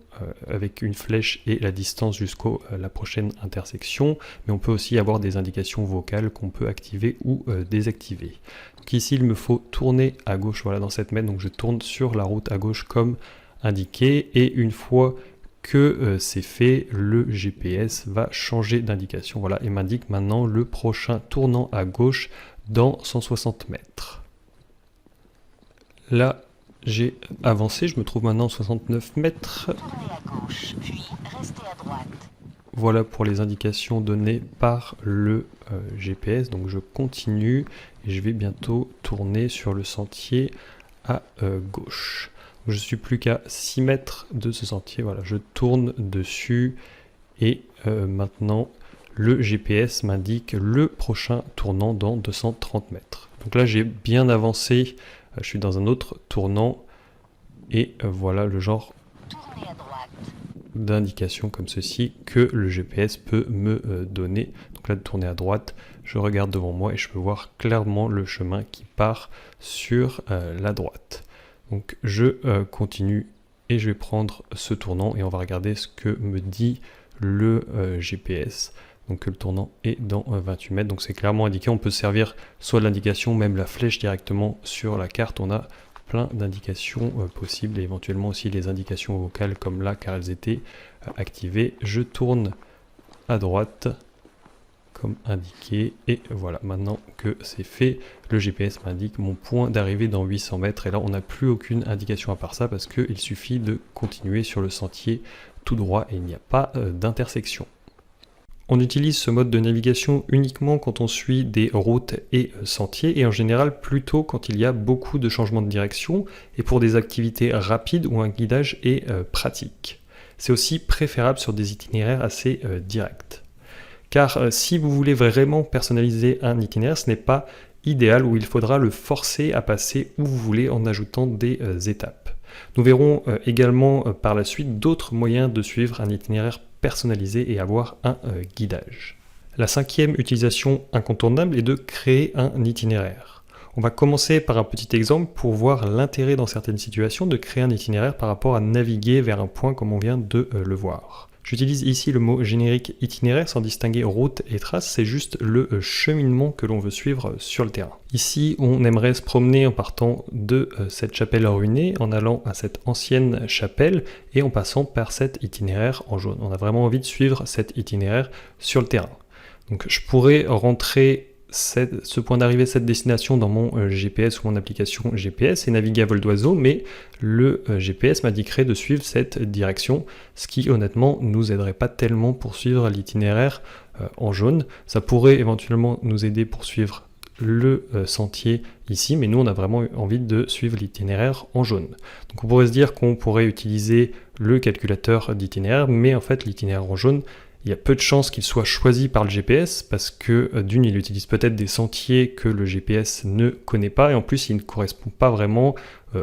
avec une flèche et la distance jusqu'à la prochaine intersection, mais on peut aussi avoir des indications vocales qu'on peut activer ou désactiver. Donc ici il me faut tourner à gauche, voilà, dans cette mètre, donc je tourne sur la route à gauche comme indiqué, et une fois que c'est fait, le GPS va changer d'indication, voilà, et m'indique maintenant le prochain tournant à gauche dans 160 mètres. Là, j'ai avancé, je me trouve maintenant 69 mètres. Tournez à gauche, puis restez à droite. Voilà pour les indications données par le GPS, donc je continue et je vais bientôt tourner sur le sentier à gauche. Je suis plus qu'à 6 mètres de ce sentier, voilà, je tourne dessus et maintenant le GPS m'indique le prochain tournant dans 230 mètres. Donc là j'ai bien avancé, je suis dans un autre tournant et voilà le genre d'indication comme ceci que le GPS peut me donner. Donc là de tourner à droite, je regarde devant moi et je peux voir clairement le chemin qui part sur la droite. Donc je continue et je vais prendre ce tournant et on va regarder ce que me dit le GPS. Donc le tournant est dans 28 mètres, donc c'est clairement indiqué. On peut se servir soit de l'indication, même la flèche directement sur la carte. On a plein d'indications possibles et éventuellement aussi les indications vocales comme là car elles étaient activées. Je tourne à droite comme indiqué et voilà, maintenant que c'est fait, le GPS m'indique mon point d'arrivée dans 800 mètres et là on n'a plus aucune indication à part ça parce qu'il suffit de continuer sur le sentier tout droit et il n'y a pas d'intersection. On utilise ce mode de navigation uniquement quand on suit des routes et sentiers et en général plutôt quand il y a beaucoup de changements de direction et pour des activités rapides où un guidage est pratique. C'est aussi préférable sur des itinéraires assez directs. Car si vous voulez vraiment personnaliser un itinéraire, ce n'est pas idéal où il faudra le forcer à passer où vous voulez en ajoutant des étapes. Nous verrons également par la suite d'autres moyens de suivre un itinéraire personnalisé et avoir un guidage. La cinquième utilisation incontournable est de créer un itinéraire. On va commencer par un petit exemple pour voir l'intérêt dans certaines situations de créer un itinéraire par rapport à naviguer vers un point comme on vient de le voir. J'utilise ici le mot générique itinéraire sans distinguer route et trace, c'est juste le cheminement que l'on veut suivre sur le terrain. Ici, on aimerait se promener en partant de cette chapelle ruinée, en allant à cette ancienne chapelle et en passant par cet itinéraire en jaune. On a vraiment envie de suivre cet itinéraire sur le terrain. Donc je pourrais rentrer ce point d'arrivée, cette destination dans mon GPS ou mon application GPS est navigué à vol d'oiseau, mais le GPS m'indiquerait de suivre cette direction, ce qui honnêtement nous aiderait pas tellement pour suivre l'itinéraire en jaune. Ça pourrait éventuellement nous aider pour suivre le sentier ici, mais nous on a vraiment envie de suivre l'itinéraire en jaune. Donc on pourrait se dire qu'on pourrait utiliser le calculateur d'itinéraire, mais en fait l'itinéraire en jaune, il y a peu de chances qu'il soit choisi par le GPS parce que d'une, il utilise peut-être des sentiers que le GPS ne connaît pas et en plus il ne correspond pas vraiment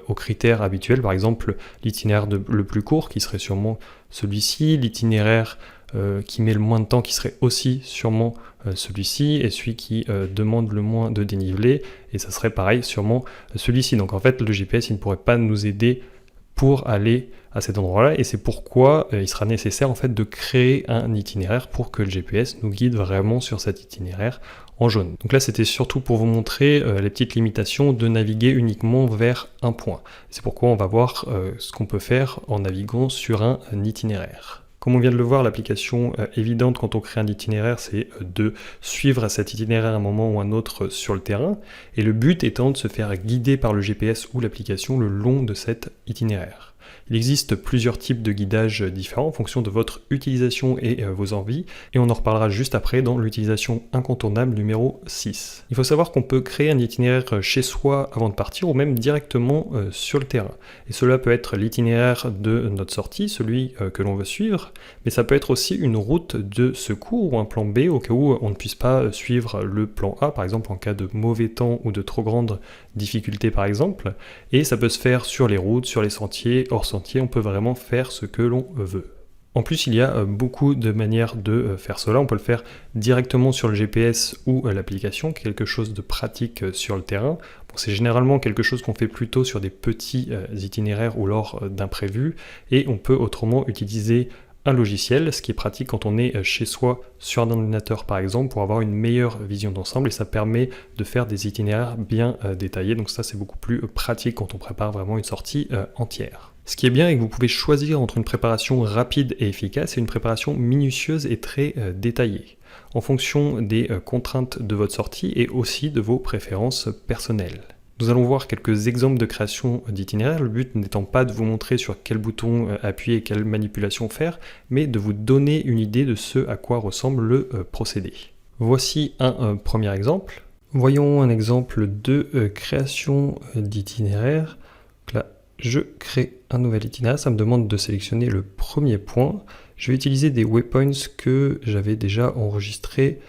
aux critères habituels. Par exemple, l'itinéraire le plus court qui serait sûrement celui-ci, l'itinéraire qui met le moins de temps qui serait aussi sûrement celui-ci et celui qui demande le moins de dénivelé et ça serait pareil sûrement celui-ci. Donc en fait le GPS il ne pourrait pas nous aider pour aller à cet endroit-là et c'est pourquoi il sera nécessaire en fait de créer un itinéraire pour que le GPS nous guide vraiment sur cet itinéraire en jaune. Donc là c'était surtout pour vous montrer les petites limitations de naviguer uniquement vers un point. C'est pourquoi on va voir ce qu'on peut faire en naviguant sur un itinéraire. Comme on vient de le voir, l'application évidente quand on crée un itinéraire, c'est de suivre cet itinéraire à un moment ou un autre sur le terrain, et le but étant de se faire guider par le GPS ou l'application le long de cet itinéraire. Il existe plusieurs types de guidage différents en fonction de votre utilisation et vos envies, et on en reparlera juste après dans l'utilisation incontournable numéro 6. Il faut savoir qu'on peut créer un itinéraire chez soi avant de partir ou même directement sur le terrain. Et cela peut être l'itinéraire de notre sortie, celui que l'on veut suivre, mais ça peut être aussi une route de secours ou un plan B au cas où on ne puisse pas suivre le plan A, par exemple en cas de mauvais temps ou de trop grande difficulté par exemple, et ça peut se faire sur les routes, sur les sentiers, hors sentier, on peut vraiment faire ce que l'on veut. En plus, il y a beaucoup de manières de faire cela. On peut le faire directement sur le GPS ou l'application, quelque chose de pratique sur le terrain. Bon, c'est généralement quelque chose qu'on fait plutôt sur des petits itinéraires ou lors d'imprévus, et on peut autrement utiliser un logiciel, ce qui est pratique quand on est chez soi sur un ordinateur par exemple, pour avoir une meilleure vision d'ensemble et ça permet de faire des itinéraires bien détaillés. Donc ça c'est beaucoup plus pratique quand on prépare vraiment une sortie entière. Ce qui est bien est que vous pouvez choisir entre une préparation rapide et efficace et une préparation minutieuse et très détaillée, en fonction des contraintes de votre sortie et aussi de vos préférences personnelles. Nous allons voir quelques exemples de création d'itinéraire, le but n'étant pas de vous montrer sur quel bouton appuyer et quelle manipulation faire, mais de vous donner une idée de ce à quoi ressemble le procédé. Voici un premier exemple. Voyons un exemple de création d'itinéraire. Là, je crée un nouvel itinéraire, ça me demande de sélectionner le premier point. Je vais utiliser des waypoints que j'avais déjà enregistrés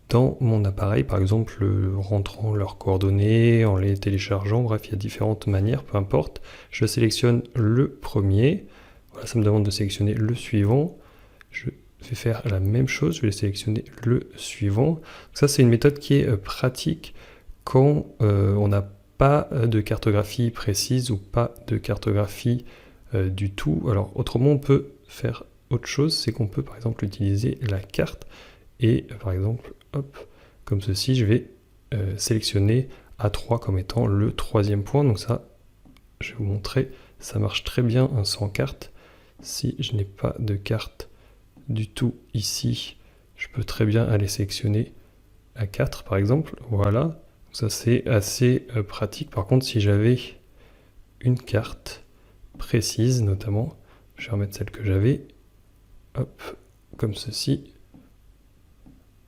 dans mon appareil, par exemple en rentrant leurs coordonnées, en les téléchargeant, bref, il y a différentes manières, peu importe. Je sélectionne le premier, voilà, ça me demande de sélectionner le suivant. Je vais faire la même chose, je vais sélectionner le suivant. Ça, c'est une méthode qui est pratique quand on n'a pas de cartographie précise ou pas de cartographie du tout. Alors, autrement, on peut faire autre chose, c'est qu'on peut par exemple utiliser la carte et par exemple, hop, comme ceci, je vais sélectionner A3 comme étant le troisième point. Donc ça, je vais vous montrer, ça marche très bien sans carte. Si je n'ai pas de carte du tout ici, je peux très bien aller sélectionner A4 par exemple. Voilà, donc ça c'est assez pratique. Par contre, si j'avais une carte précise notamment, je vais remettre celle que j'avais, hop, comme ceci.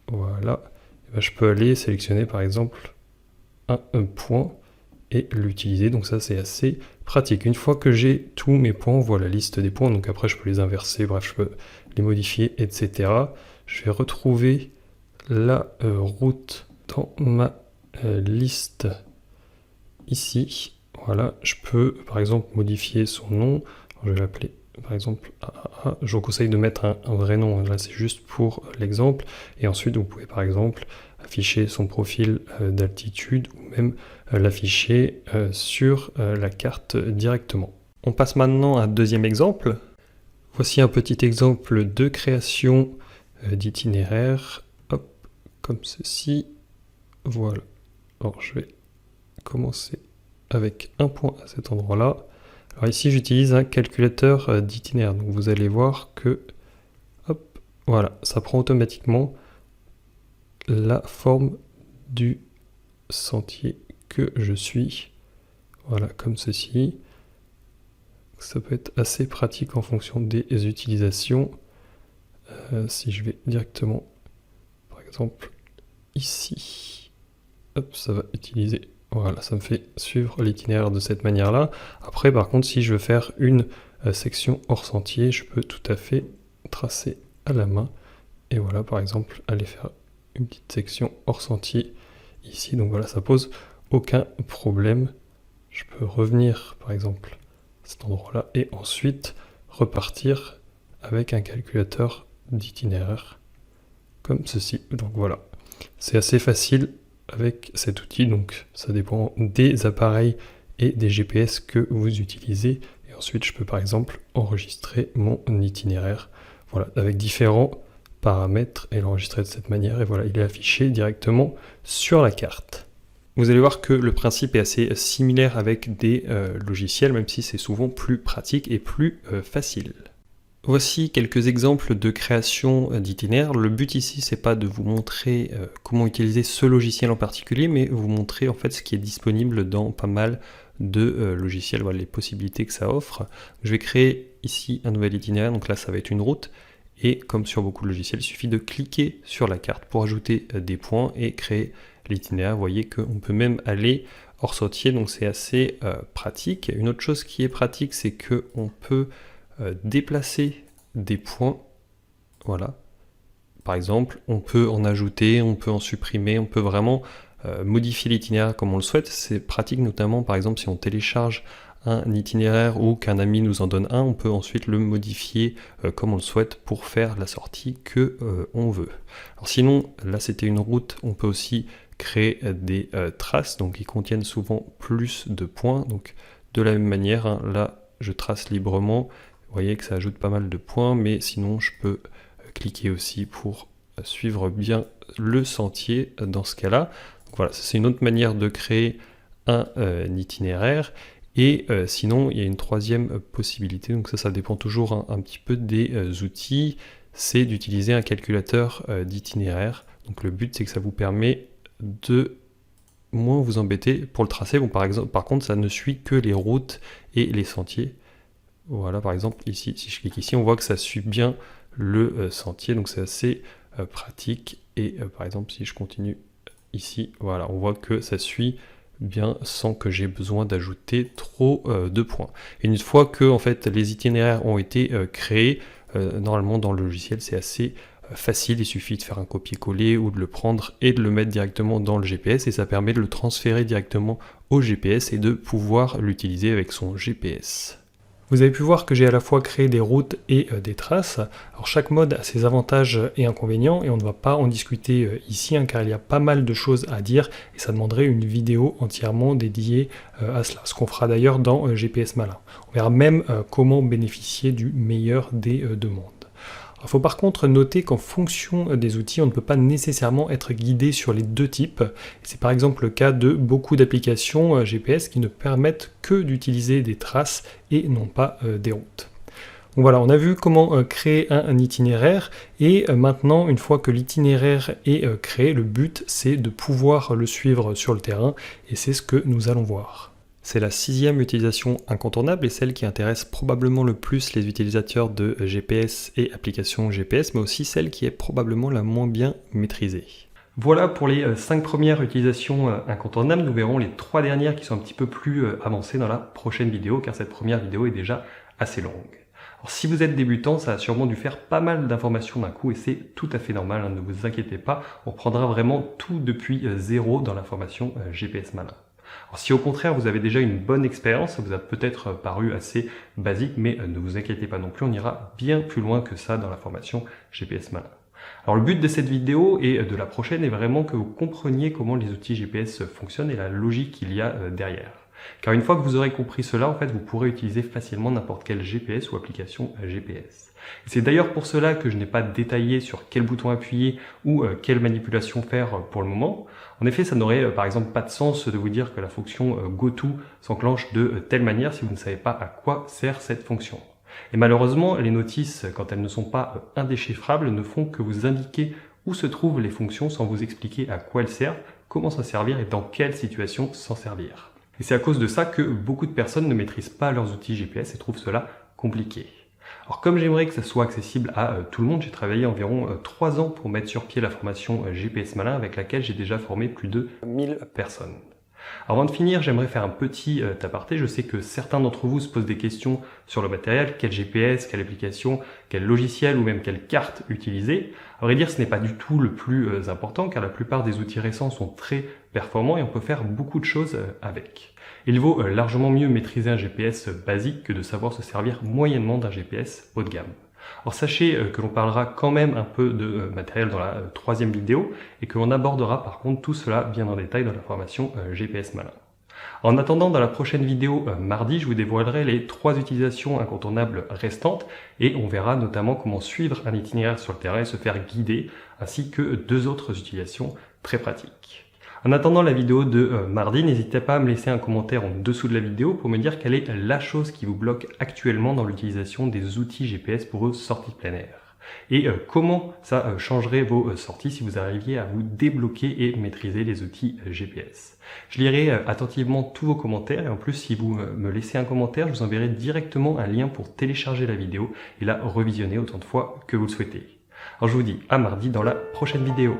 Voilà, et ben, je peux aller sélectionner par exemple un point et l'utiliser, donc ça c'est assez pratique. Une fois que j'ai tous mes points, on voit la liste des points, donc après je peux les inverser, bref je peux les modifier, etc. Je vais retrouver la route dans ma liste ici. Voilà, je peux par exemple modifier son nom. Alors, je vais l'appeler par exemple AAA. Je vous conseille de mettre un vrai nom, là c'est juste pour l'exemple. Et ensuite vous pouvez par exemple afficher son profil d'altitude ou même l'afficher sur la carte directement. On passe maintenant à un deuxième exemple. Voici un petit exemple de création d'itinéraire. Hop, comme ceci. Voilà. Alors je vais commencer avec un point à cet endroit-là. Alors ici j'utilise un calculateur d'itinéraire, donc vous allez voir que, hop, voilà, ça prend automatiquement la forme du sentier que je suis. Voilà, comme ceci. Ça peut être assez pratique en fonction des utilisations. Si je vais directement, par exemple, ici, hop, ça va utiliser. Voilà, ça me fait suivre l'itinéraire de cette manière-là. Après, par contre, si je veux faire une section hors sentier, je peux tout à fait tracer à la main. Et voilà, par exemple, aller faire une petite section hors sentier ici. Donc voilà, ça pose aucun problème. Je peux revenir, par exemple, à cet endroit-là et ensuite repartir avec un calculateur d'itinéraire comme ceci. Donc voilà, c'est assez facile avec cet outil, donc ça dépend des appareils et des GPS que vous utilisez. Et ensuite, je peux par exemple enregistrer mon itinéraire, voilà, avec différents paramètres et l'enregistrer de cette manière. Et voilà, il est affiché directement sur la carte. Vous allez voir que le principe est assez similaire avec des logiciels, même si c'est souvent plus pratique et plus facile. Voici quelques exemples de création d'itinéraires. Le but ici, c'est pas de vous montrer comment utiliser ce logiciel en particulier, mais vous montrer en fait ce qui est disponible dans pas mal de logiciels, voilà les possibilités que ça offre. Je vais créer ici un nouvel itinéraire, donc là ça va être une route, et comme sur beaucoup de logiciels, il suffit de cliquer sur la carte pour ajouter des points et créer l'itinéraire. Vous voyez qu'on peut même aller hors sentier, donc c'est assez pratique. Une autre chose qui est pratique, c'est qu'on peut déplacer des points, voilà. Par exemple, on peut en ajouter, on peut en supprimer, on peut vraiment modifier l'itinéraire comme on le souhaite. C'est pratique notamment, par exemple, si on télécharge un itinéraire ou qu'un ami nous en donne un, on peut ensuite le modifier comme on le souhaite pour faire la sortie que on veut. Alors sinon, là c'était une route, on peut aussi créer des traces, donc qui contiennent souvent plus de points. Donc de la même manière, hein, là je trace librement. Vous voyez que ça ajoute pas mal de points, mais sinon je peux cliquer aussi pour suivre bien le sentier dans ce cas-là. Voilà, c'est une autre manière de créer un itinéraire. Et sinon, il y a une troisième possibilité, donc ça dépend toujours un petit peu des outils, c'est d'utiliser un calculateur d'itinéraire. Donc le but, c'est que ça vous permet de moins vous embêter pour le tracé. Bon, par contre, ça ne suit que les routes et les sentiers. Voilà, par exemple, ici, si je clique ici, on voit que ça suit bien le sentier, donc c'est assez pratique. Et par exemple, si je continue ici, voilà, on voit que ça suit bien sans que j'ai besoin d'ajouter trop de points. Et une fois que en fait, les itinéraires ont été créés, normalement dans le logiciel, c'est assez facile, il suffit de faire un copier-coller ou de le prendre et de le mettre directement dans le GPS et ça permet de le transférer directement au GPS et de pouvoir l'utiliser avec son GPS. Vous avez pu voir que j'ai à la fois créé des routes et des traces. Alors chaque mode a ses avantages et inconvénients et on ne va pas en discuter ici hein, car il y a pas mal de choses à dire et ça demanderait une vidéo entièrement dédiée à cela. Ce qu'on fera d'ailleurs dans GPS Malin. On verra même comment bénéficier du meilleur des deux mondes. Il faut par contre noter qu'en fonction des outils, on ne peut pas nécessairement être guidé sur les deux types. C'est par exemple le cas de beaucoup d'applications GPS qui ne permettent que d'utiliser des traces et non pas des routes. Donc voilà, on a vu comment créer un itinéraire et maintenant, une fois que l'itinéraire est créé, le but c'est de pouvoir le suivre sur le terrain et c'est ce que nous allons voir. C'est la 6e utilisation incontournable et celle qui intéresse probablement le plus les utilisateurs de GPS et applications GPS, mais aussi celle qui est probablement la moins bien maîtrisée. Voilà pour les 5 premières utilisations incontournables. Nous verrons les 3 dernières qui sont un petit peu plus avancées dans la prochaine vidéo, car cette première vidéo est déjà assez longue. Alors, si vous êtes débutant, ça a sûrement dû faire pas mal d'informations d'un coup et c'est tout à fait normal, hein, ne vous inquiétez pas, on reprendra vraiment tout depuis zéro dans la formation GPS Malin. Alors, si au contraire vous avez déjà une bonne expérience, ça vous a peut-être paru assez basique, mais ne vous inquiétez pas non plus, on ira bien plus loin que ça dans la formation GPS Malin. Alors le but de cette vidéo et de la prochaine est vraiment que vous compreniez comment les outils GPS fonctionnent et la logique qu'il y a derrière. Car une fois que vous aurez compris cela, en fait, vous pourrez utiliser facilement n'importe quel GPS ou application GPS. C'est d'ailleurs pour cela que je n'ai pas détaillé sur quel bouton appuyer ou quelle manipulation faire pour le moment. En effet, ça n'aurait par exemple pas de sens de vous dire que la fonction GoTo s'enclenche de telle manière si vous ne savez pas à quoi sert cette fonction. Et malheureusement, les notices, quand elles ne sont pas indéchiffrables, ne font que vous indiquer où se trouvent les fonctions sans vous expliquer à quoi elles servent, comment s'en servir et dans quelle situation s'en servir. Et c'est à cause de ça que beaucoup de personnes ne maîtrisent pas leurs outils GPS et trouvent cela compliqué. Alors comme j'aimerais que ça soit accessible à tout le monde, j'ai travaillé environ 3 ans pour mettre sur pied la formation GPS Malin avec laquelle j'ai déjà formé plus de 1000 personnes. Avant de finir, j'aimerais faire un petit aparté. Je sais que certains d'entre vous se posent des questions sur le matériel, quel GPS, quelle application, quel logiciel ou même quelle carte utiliser. À vrai dire, ce n'est pas du tout le plus important car la plupart des outils récents sont très performants et on peut faire beaucoup de choses avec. Il vaut largement mieux maîtriser un GPS basique que de savoir se servir moyennement d'un GPS haut de gamme. Alors sachez que l'on parlera quand même un peu de matériel dans la 3e vidéo et que l'on abordera par contre tout cela bien en détail dans la formation GPS Malin. En attendant, dans la prochaine vidéo mardi, je vous dévoilerai les 3 utilisations incontournables restantes et on verra notamment comment suivre un itinéraire sur le terrain et se faire guider, ainsi que 2 autres utilisations très pratiques. En attendant la vidéo de mardi, n'hésitez pas à me laisser un commentaire en dessous de la vidéo pour me dire quelle est la chose qui vous bloque actuellement dans l'utilisation des outils GPS pour vos sorties de plein air. Et comment ça changerait vos sorties si vous arriviez à vous débloquer et maîtriser les outils GPS. Je lirai attentivement tous vos commentaires et en plus si vous me laissez un commentaire, je vous enverrai directement un lien pour télécharger la vidéo et la revisionner autant de fois que vous le souhaitez. Alors je vous dis à mardi dans la prochaine vidéo.